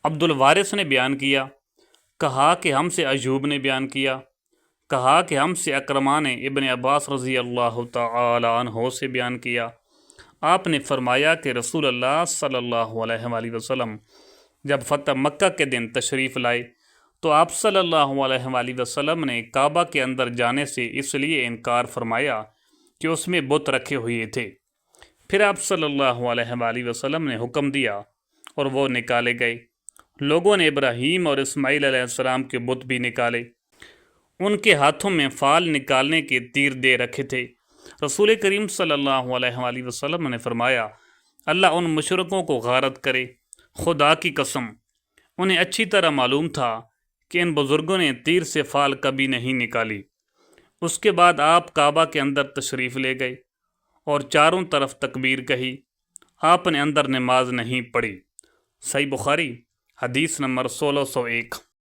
عبد الوارث نے بیان کیا، کہا کہ ہم سے ایوب نے بیان کیا، کہا کہ ہم سے اکرمان ابن عباس رضی اللہ تعالی عنہ سے بیان کیا۔ آپ نے فرمایا کہ رسول اللہ صلی اللہ علیہ وآلہ وسلم جب فتح مکہ کے دن تشریف لائے تو آپ صلی اللہ علیہ وآلہ وسلم نے کعبہ کے اندر جانے سے اس لیے انکار فرمایا کہ اس میں بت رکھے ہوئے تھے۔ پھر آپ صلی اللہ علیہ وآلہ وسلم نے حکم دیا اور وہ نکالے گئے۔ لوگوں نے ابراہیم اور اسماعیل علیہ السلام کے بت بھی نکالے۔ ان کے ہاتھوں میں فال نکالنے کے تیر دے رکھے تھے۔ رسول کریم صلی اللہ علیہ وآلہ وسلم نے فرمایا، اللہ ان مشرکوں کو غارت کرے، خدا کی قسم انہیں اچھی طرح معلوم تھا کہ ان بزرگوں نے تیر سے فال کبھی نہیں نکالی۔ اس کے بعد آپ کعبہ کے اندر تشریف لے گئے اور چاروں طرف تکبیر کہی۔ آپ نے اندر نماز نہیں پڑھی۔ صحیح بخاری حدیث نمبر 1601۔